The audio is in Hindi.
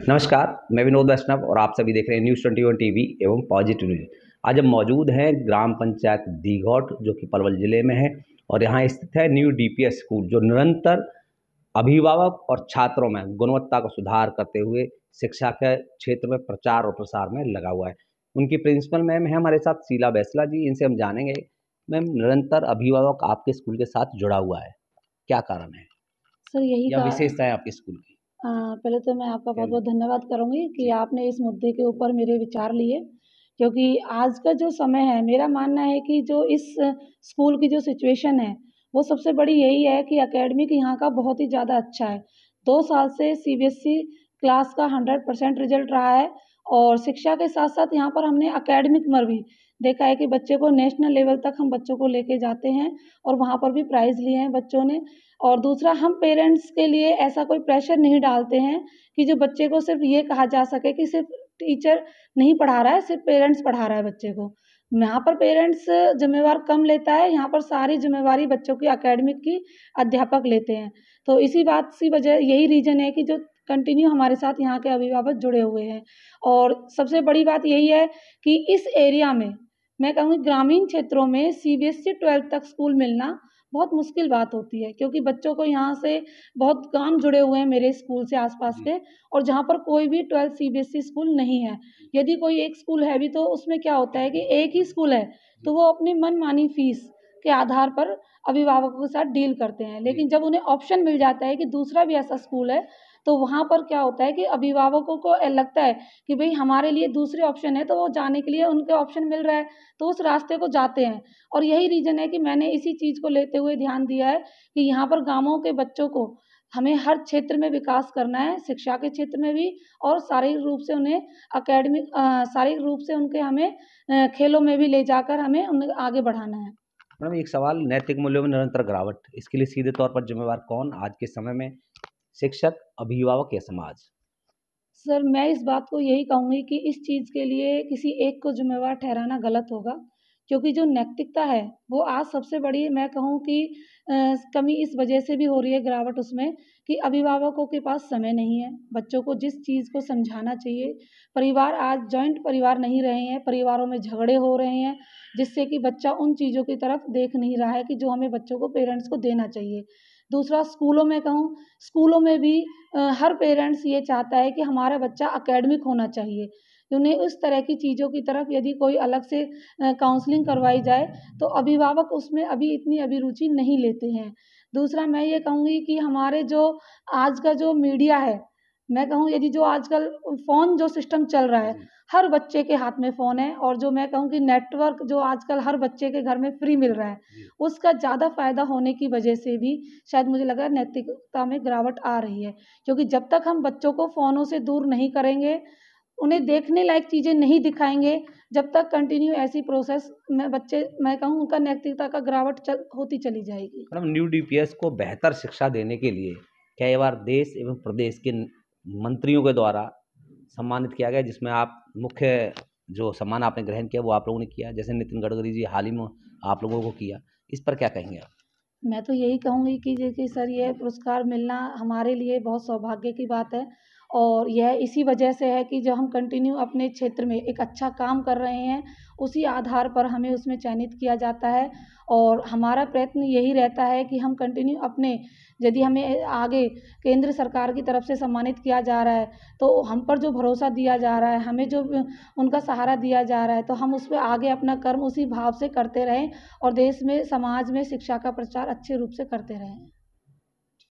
नमस्कार, मैं विनोद वैष्णव और आप सभी देख रहे हैं न्यूज़ 21 टीवी एवं पॉजिटिव न्यूज़। आज हम मौजूद हैं ग्राम पंचायत दीघौट जो कि पलवल ज़िले में है और यहाँ स्थित है न्यू डीपीएस स्कूल जो निरंतर अभिभावक और छात्रों में गुणवत्ता को सुधार करते हुए शिक्षा के क्षेत्र में प्रचार और प्रसार में लगा हुआ है। उनकी प्रिंसिपल मैम है हमारे साथ शीला बैसला जी, इनसे हम जानेंगे। मैम, निरंतर अभिभावक आपके स्कूल के साथ जुड़ा हुआ है, क्या कारण है सर यही या का विशेषता है आपके स्कूल की? पहले तो मैं आपका क्या बहुत-बहुत धन्यवाद करूँगी कि जी। आपने इस मुद्दे के ऊपर मेरे विचार लिए, क्योंकि आज का जो समय है, मेरा मानना है कि जो इस स्कूल की जो सिचुएशन है, वो सबसे बड़ी यही है कि एकेडमिक यहाँ का बहुत ही ज़्यादा अच्छा है। 2 साल से सीबीएसई क्लास का 100% रिज़ल्ट रहा है और शिक्षा के साथ-साथ यहाँ पर हमने एकेडमिक में भी देखा है कि बच्चे को नेशनल लेवल तक हम बच्चों को लेके जाते हैं और वहाँ पर भी प्राइज़ लिए हैं बच्चों ने। और दूसरा, हम पेरेंट्स के लिए ऐसा कोई प्रेशर नहीं डालते हैं कि जो बच्चे को सिर्फ़ ये कहा जा सके कि सिर्फ़ टीचर नहीं पढ़ा रहा है, सिर्फ़ पेरेंट्स पढ़ा रहा है बच्चे को। यहाँ पर पेरेंट्स ज़िम्मेवार कम लेता है, यहाँ पर सारी ज़िम्मेवारी बच्चों की एकेडमिक की अध्यापक लेते हैं। तो इसी बात सी वजह यही रीज़न है कि जो कंटिन्यू हमारे साथ यहाँ के अभिभावक जुड़े हुए हैं। और सबसे बड़ी बात यही है कि इस एरिया में, मैं कहूँगी ग्रामीण क्षेत्रों में सीबीएसई 12th तक स्कूल मिलना बहुत मुश्किल बात होती है, क्योंकि बच्चों को यहाँ से बहुत काम जुड़े हुए हैं मेरे स्कूल से आस-पास जी। के, और जहाँ पर कोई भी 12th सीबीएसई स्कूल नहीं है। यदि कोई एक स्कूल है भी तो उसमें क्या होता है कि एक ही स्कूल है, तो वो अपनी मनमानी फ़ीस के आधार पर अभिभावकों के साथ डील करते हैं। जी। लेकिन जब उन्हें ऑप्शन मिल जाता है कि दूसरा भी ऐसा स्कूल है, तो वहाँ पर क्या होता है कि अभिभावकों को लगता है कि भई हमारे लिए दूसरे ऑप्शन है, तो वो जाने के लिए उनको ऑप्शन मिल रहा है, तो उस रास्ते को जाते हैं। और यही रीज़न है कि मैंने इसी चीज़ को लेते हुए ध्यान दिया है कि यहाँ पर गाँवों के बच्चों को हमें हर क्षेत्र में विकास करना है, शिक्षा के क्षेत्र में भी, और शारीरिक रूप से उन्हें शारीरिक रूप से उनके हमें खेलों में भी ले जाकर हमें उन्हें आगे बढ़ाना है। मैडम, एक सवाल, नैतिक मूल्यों में निरंतर गिरावट, इसके लिए सीधे तौर पर जिम्मेवार कौन आज के समय में? शिक्षक, अभिभावक या समाज? सर, मैं इस बात को यही कहूँगी कि इस चीज़ के लिए किसी एक को ज़िम्मेवार ठहराना गलत होगा, क्योंकि जो नैतिकता है, वो आज सबसे बड़ी, मैं कहूँ कि कमी इस वजह से भी हो रही है गिरावट उसमें, कि अभिभावकों के पास समय नहीं है। बच्चों को जिस चीज़ को समझाना चाहिए, परिवार आज जॉइंट परिवार नहीं रहे हैं, परिवारों में झगड़े हो रहे हैं, जिससे कि बच्चा उन चीज़ों की तरफ देख नहीं रहा है कि जो हमें बच्चों को, पेरेंट्स को देना चाहिए। दूसरा, स्कूलों में कहूँ, स्कूलों में भी हर पेरेंट्स ये चाहता है कि हमारा बच्चा एकेडमिक होना चाहिए। उन्हें उस तरह की चीज़ों की तरफ यदि कोई अलग से काउंसलिंग करवाई जाए, तो अभिभावक उसमें अभी इतनी अभिरुचि नहीं लेते हैं। दूसरा, मैं ये कहूँगी कि हमारे जो आज का जो मीडिया है, मैं कहूँ यदि जो आजकल फ़ोन जो सिस्टम चल रहा है, जी। हर बच्चे के हाथ में फ़ोन है, और जो मैं कहूँ कि नेटवर्क जो आजकल हर बच्चे के घर में फ्री मिल रहा है, जी। उसका ज़्यादा फ़ायदा होने की वजह से भी शायद मुझे लग रहा है नैतिकता में गिरावट आ रही है। क्योंकि जब तक हम बच्चों को फ़ोनों से दूर नहीं करेंगे, उन्हें देखने लायक चीज़ें नहीं दिखाएँगे, जब तक कंटिन्यू ऐसी प्रोसेस में बच्चे, मैं कहूँ उनका नैतिकता का गिरावट होती चली जाएगी। मैडम, न्यू डीपीएस को बेहतर शिक्षा देने के लिए कई बार देश एवं प्रदेश के मंत्रियों के द्वारा सम्मानित किया गया, जिसमें आप मुख्य जो सम्मान आपने ग्रहण किया वो आप लोगों ने किया, जैसे नितिन गडकरी जी हाल ही में आप लोगों को किया। इस पर क्या कहेंगे आप? मैं तो यही कहूँगी कि देखिए सर, ये पुरस्कार मिलना हमारे लिए बहुत सौभाग्य की बात है, और यह इसी वजह से है कि जो हम कंटिन्यू अपने क्षेत्र में एक अच्छा काम कर रहे हैं, उसी आधार पर हमें उसमें चयनित किया जाता है। और हमारा प्रयत्न यही रहता है कि हम कंटिन्यू अपने, यदि हमें आगे केंद्र सरकार की तरफ से सम्मानित किया जा रहा है, तो हम पर जो भरोसा दिया जा रहा है, हमें जो उनका सहारा दिया जा रहा है, तो हम उस पे आगे अपना कर्म उसी भाव से करते रहें और देश में, समाज में शिक्षा का प्रचार अच्छे रूप से करते रहें।